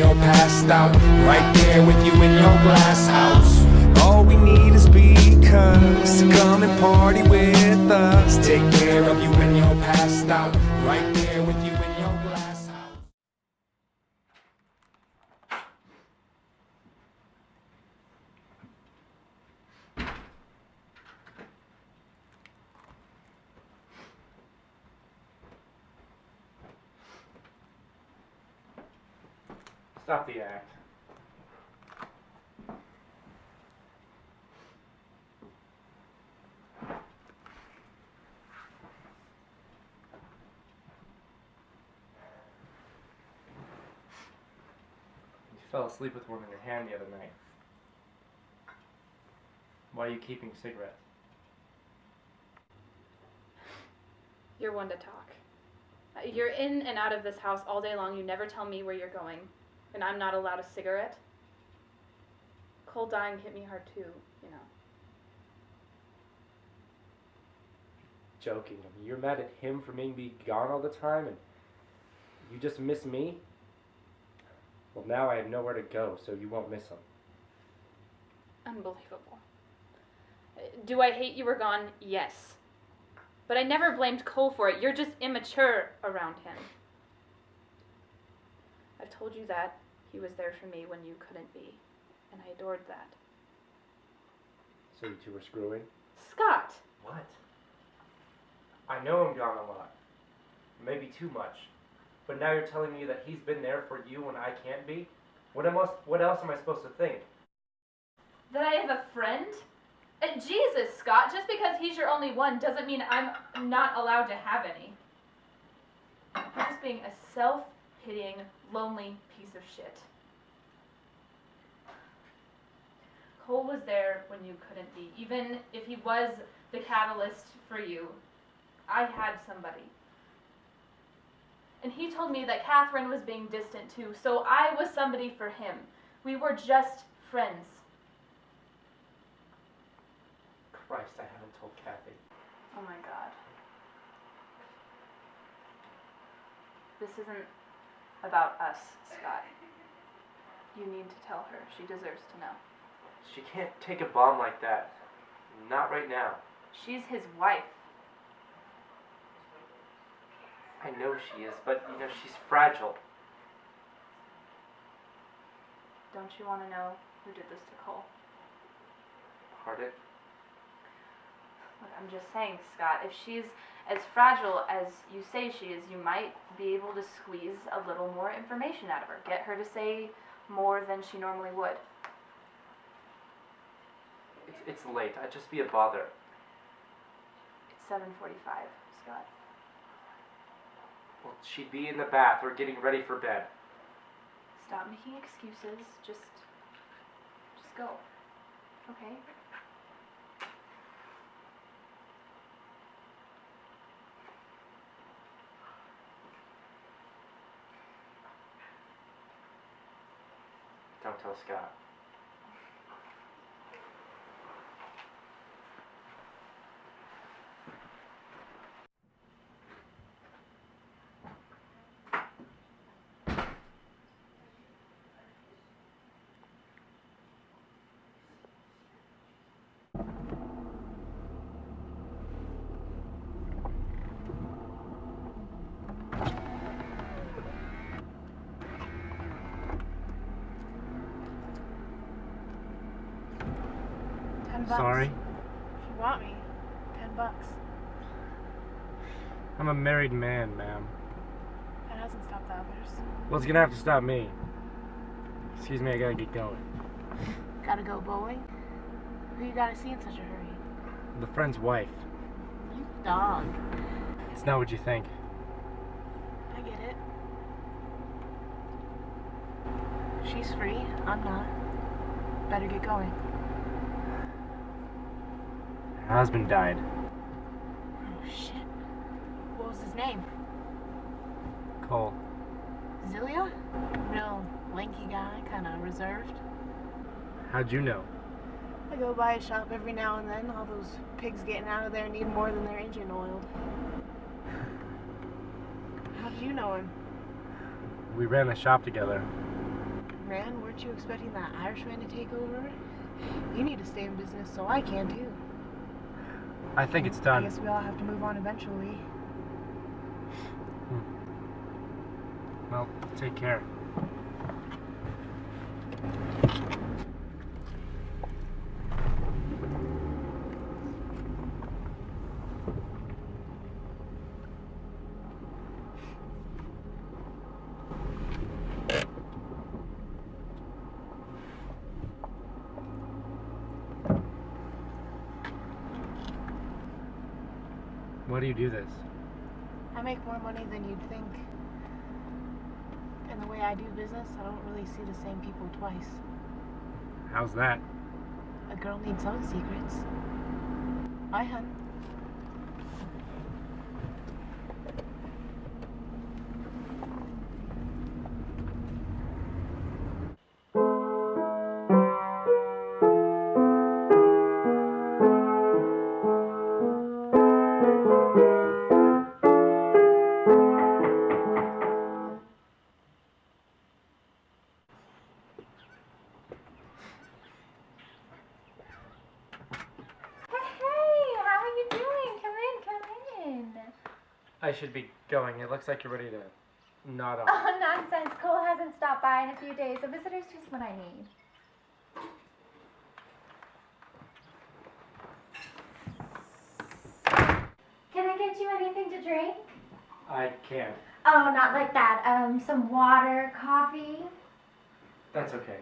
you're passed out, right there with you in your glass house. All we need is beacons to come and party with us. Take care of you when you're passed out, right there with you in your glass house. Stop the act. You fell asleep with one in your hand the other night. Why are you keeping cigarettes? You're one to talk. You're in and out of this house all day long. You never tell me where you're going. And I'm not allowed a cigarette. Cole dying hit me hard too, you know. Joking. I mean, you're mad at him for making me gone all the time, and you just miss me? Well, now I have nowhere to go, so you won't miss him. Unbelievable. Do I hate you were gone? Yes. But I never blamed Cole for it. You're just immature around him. I've told you that. He was there for me when you couldn't be. And I adored that. So you two were screwing? Scott! What? I know I'm gone a lot. Maybe too much. But now you're telling me that he's been there for you when I can't be? What else am I supposed to think? That I have a friend? Jesus, Scott, just because he's your only one doesn't mean I'm not allowed to have any. You're just being a self-pitying, lonely piece of shit. Cole was there when you couldn't be. Even if he was the catalyst for you, I had somebody. And he told me that Catherine was being distant too, so I was somebody for him. We were just friends. Christ, I haven't told Kathy. Oh my God. This isn't about us, Scott. You need to tell her. She deserves to know. She can't take a bomb like that. Not right now. She's his wife. I know she is, but, you know, she's fragile. Don't you want to know who did this to Cole? Pardon? Look, I'm just saying, Scott, if she's as fragile as you say she is, you might be able to squeeze a little more information out of her. Get her to say more than she normally would. It's late. I'd just be a bother. It's 7:45, Scott. Well, she'd be in the bath or getting ready for bed. Stop making excuses. Just go. Okay? Don't tell Scott. $10. Sorry? If you want me, $10. I'm a married man, ma'am. That hasn't stopped the others. Well, it's gonna have to stop me. Excuse me, I gotta get going. Gotta go bowling? Who you gotta see in such a hurry? The friend's wife. You dog. It's not what you think. I get it. She's free. I'm not. Better get going. Her husband died. Oh, shit. What was his name? Cole. Zillia? Real lanky guy, kinda reserved. How'd you know? I go by a shop every now and then. All those pigs getting out of there need more than their engine oiled. How did you know him? We ran the shop together. man. Weren't you expecting that Irishman to take over? You need to stay in business, so I can too. I think it's I done. guess we all have to move on eventually. Well, take care. Why do you do this? I make more money than you'd think. And the way I do business, I don't really see the same people twice. How's that? A girl needs some secrets. Bye, hun. I should be going. It looks like you're ready to nod off. Oh, nonsense. Cole hasn't stopped by in a few days. A visitor's just what I need. Can I get you anything to drink? I can't. Oh, not like that. Some water, coffee. That's okay.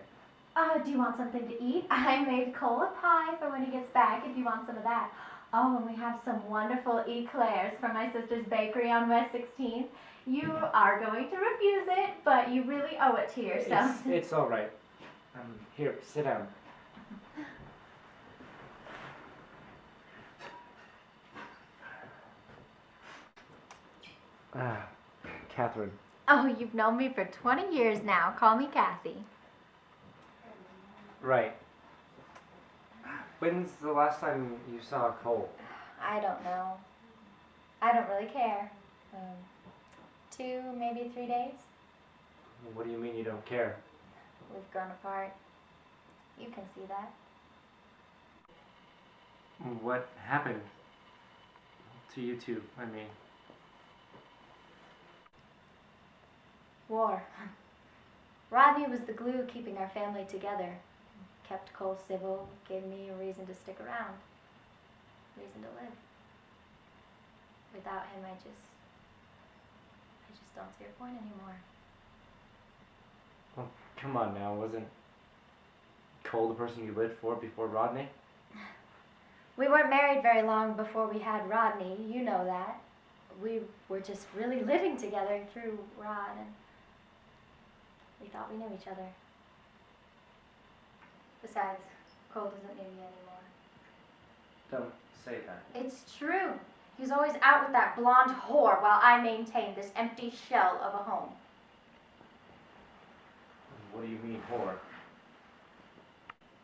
Do you want something to eat? I made Cole a pie for when he gets back if you want some of that. Oh, and we have some wonderful eclairs from my sister's bakery on West 16th. You are going to refuse it, but you really owe it to yourself. It's all right. Here, sit down. Catherine. Oh, you've known me for 20 years now. Call me Kathy. Right. When's the last time you saw Cole? I don't know. I don't really care. 2, maybe 3 days. What do you mean you don't care? We've grown apart. You can see that. What happened to you two? I mean, War. Rodney was the glue keeping our family together. Kept Cole civil, gave me a reason to stick around. Reason to live. Without him, I just don't see a point anymore. well, come on now. Wasn't Cole the person you lived for before Rodney? We weren't married very long before we had Rodney, you know that. We were just really living together through Rod, and we thought we knew each other. Besides, Cole doesn't need me anymore. Don't say that. It's true. He's always out with that blonde whore while I maintain this empty shell of a home. What do you mean, whore?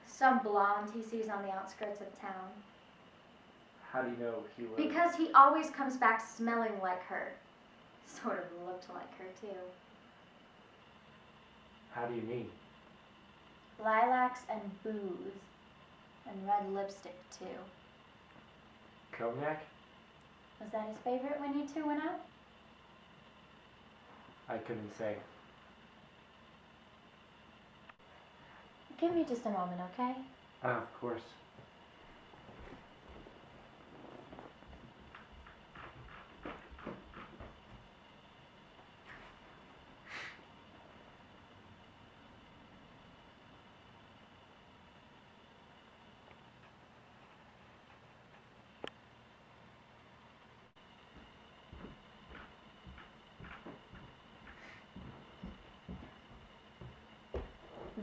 Some blonde he sees on the outskirts of town. How do you know he was? Because he always comes back smelling like her. Sort of looked like her, too. How do you mean? Lilacs and booze. And red lipstick, too. Cognac? Was that his favorite when you two went out? I couldn't say. Give me just a moment, okay? Of course.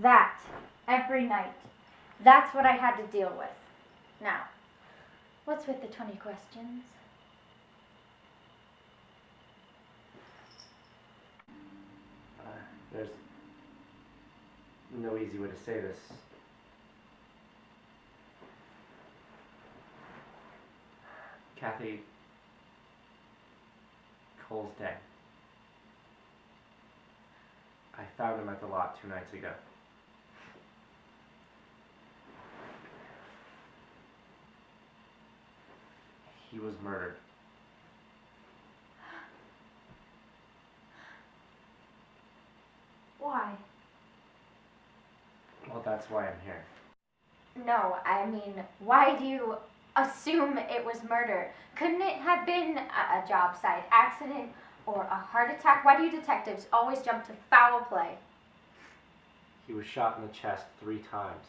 That, every night. That's what I had to deal with. Now, what's with the 20 questions? There's no easy way to say this. Kathy, Cole's dead. I found him at the lot 2 nights ago. He was murdered. Why? Well, that's why I'm here. No, I mean, why do you assume it was murder? Couldn't it have been a job site accident or a heart attack? Why do you detectives always jump to foul play? He was shot in the chest 3 times.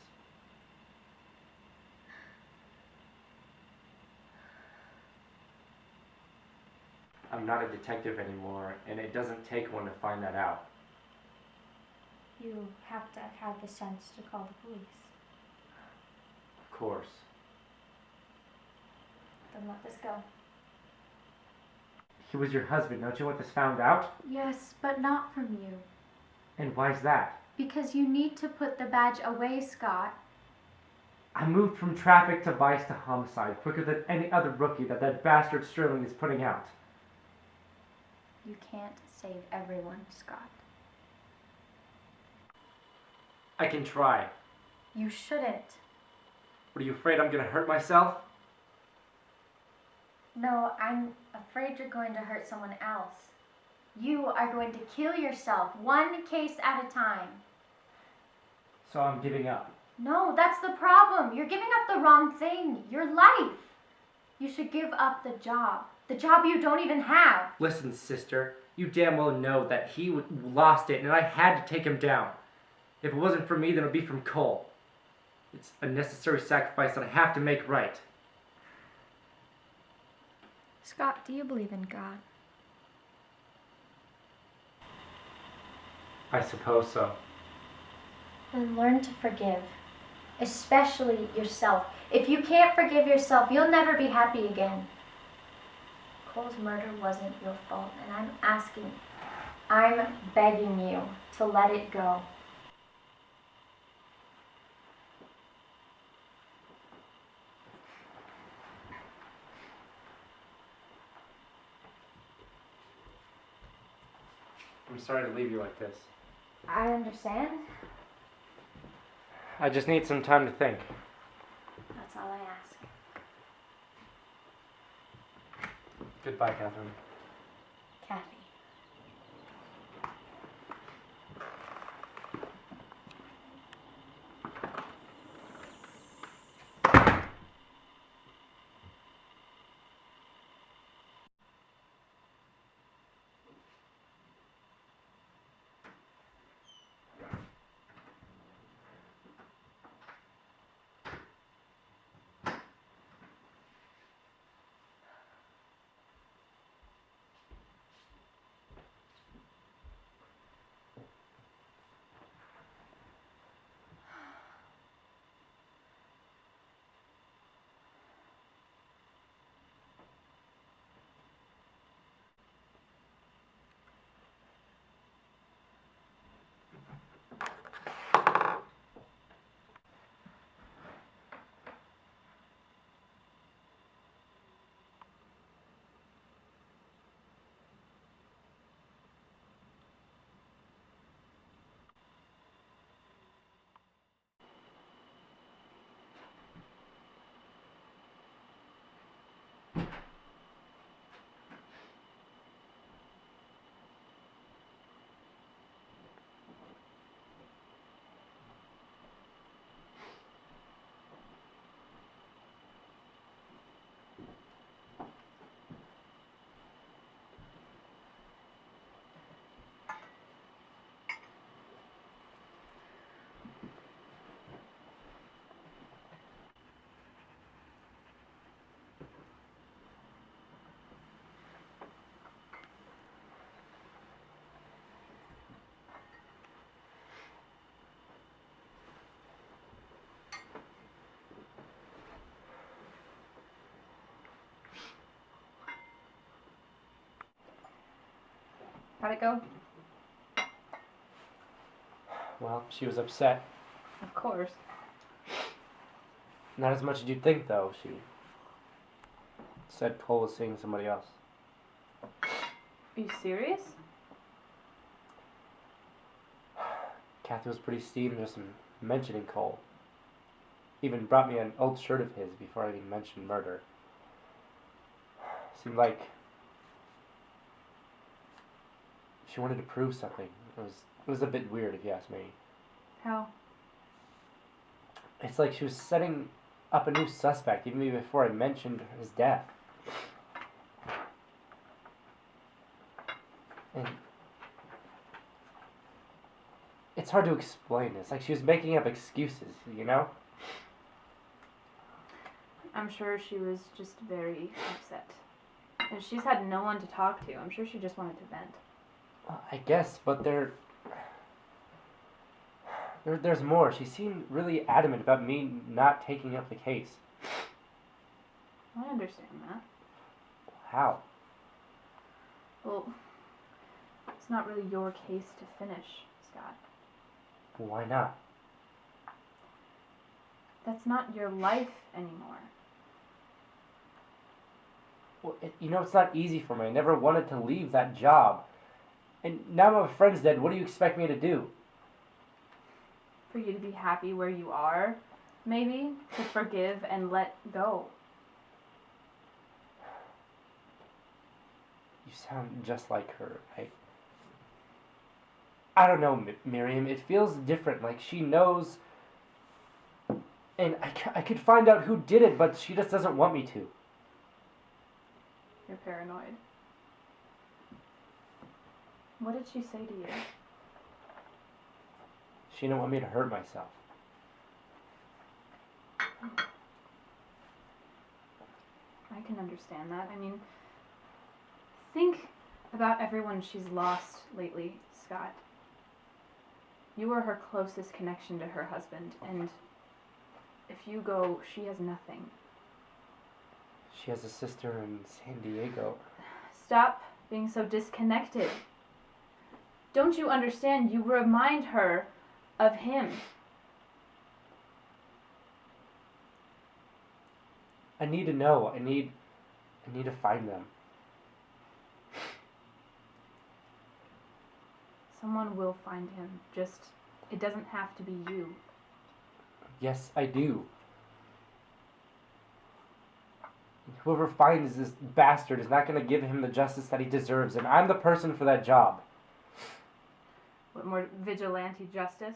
I'm not a detective anymore, and it doesn't take one to find that out. You have to have the sense to call the police. Of course. Then let this go. He was your husband. Don't you want this found out? Yes, but not from you. And why's that? Because you need to put the badge away, Scott. I moved from traffic to vice to homicide quicker than any other rookie that bastard Sterling is putting out. You can't save everyone, Scott. I can try. You shouldn't. What, are you afraid I'm gonna hurt myself? No, I'm afraid you're going to hurt someone else. You are going to kill yourself, one case at a time. So I'm giving up. No, that's the problem. You're giving up the wrong thing. Your life. You should give up the job. The job you don't even have. Listen, sister, you damn well know that he lost it and I had to take him down. If it wasn't for me, then it would be from Cole. It's a necessary sacrifice that I have to make right. Scott, do you believe in God? I suppose so. Then learn to forgive, especially yourself. If you can't forgive yourself, you'll never be happy again. Cole's murder wasn't your fault, and I'm begging you to let it go. I'm sorry to leave you like this. I understand. I just need some time to think. That's all I ask. Goodbye, Catherine. Kathy. How'd it go? Well, she was upset. Of course. Not as much as you'd think, though. She said Cole was seeing somebody else. Are you serious? Kathy was pretty steamed just mentioning Cole. Even brought me an old shirt of his before I even mentioned murder. Seemed like she wanted to prove something. It was a bit weird, if you ask me. How? It's like she was setting up a new suspect even before I mentioned his death. And it's hard to explain. It's like she was making up excuses, you know? I'm sure she was just very upset. And she's had no one to talk to. I'm sure she just wanted to vent. Well, I guess, but there's more. She seemed really adamant about me not taking up the case. I understand that. How? Well, it's not really your case to finish, Scott. Why not? That's not your life anymore. Well, it's not easy for me. I never wanted to leave that job. And now my friend's dead. What do you expect me to do? For you to be happy where you are, maybe? To forgive and let go. You sound just like her. I don't know, Miriam. It feels different. Like she knows. And I could find out who did it, but she just doesn't want me to. You're paranoid. What did she say to you? She didn't want me to hurt myself. I can understand that. I mean, think about everyone she's lost lately, Scott. You were her closest connection to her husband, and if you go, she has nothing. She has a sister in San Diego. Stop being so disconnected. Don't you understand? You remind her of him. I need to know. I need to find them. Someone will find him. Just, it doesn't have to be you. Yes, I do. Whoever finds this bastard is not going to give him the justice that he deserves, and I'm the person for that job. What, more vigilante justice?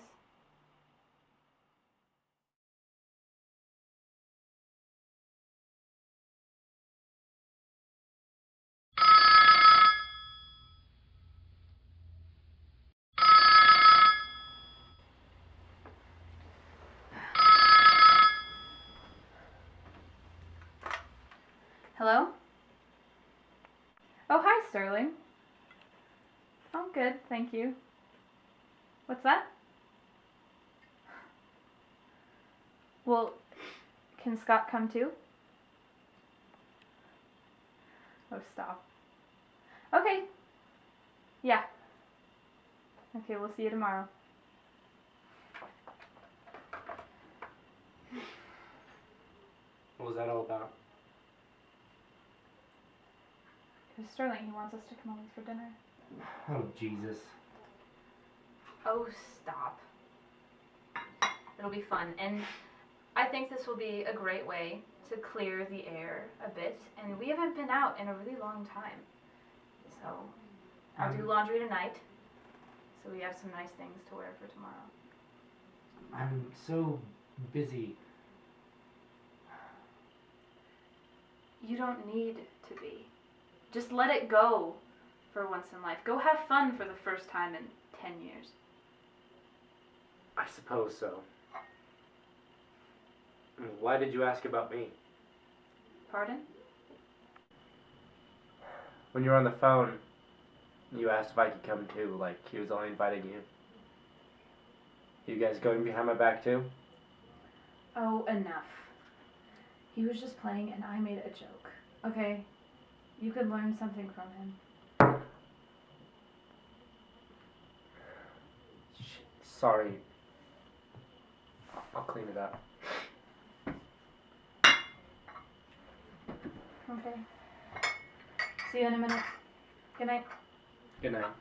Hello? Oh, hi, Sterling. I'm good, thank you. What's that? Well, can Scott come too? Oh, stop. Okay. Yeah. Okay, we'll see you tomorrow. What was that all about? It was Sterling. He wants us to come over for dinner. Oh, Jesus. Oh, stop. It'll be fun, and I think this will be a great way to clear the air a bit, and we haven't been out in a really long time. So, I'll do laundry tonight, so we have some nice things to wear for tomorrow. I'm so busy. You don't need to be. Just let it go for once in life. Go have fun for the first time in 10 years. I suppose so. Why did you ask about me? Pardon? When you were on the phone, you asked if I could come too, like he was only inviting you. You guys going behind my back too? Oh, enough. He was just playing and I made a joke. Okay? You could learn something from him. Sorry. I'll clean it up. Okay. See you in a minute. Good night. Good night.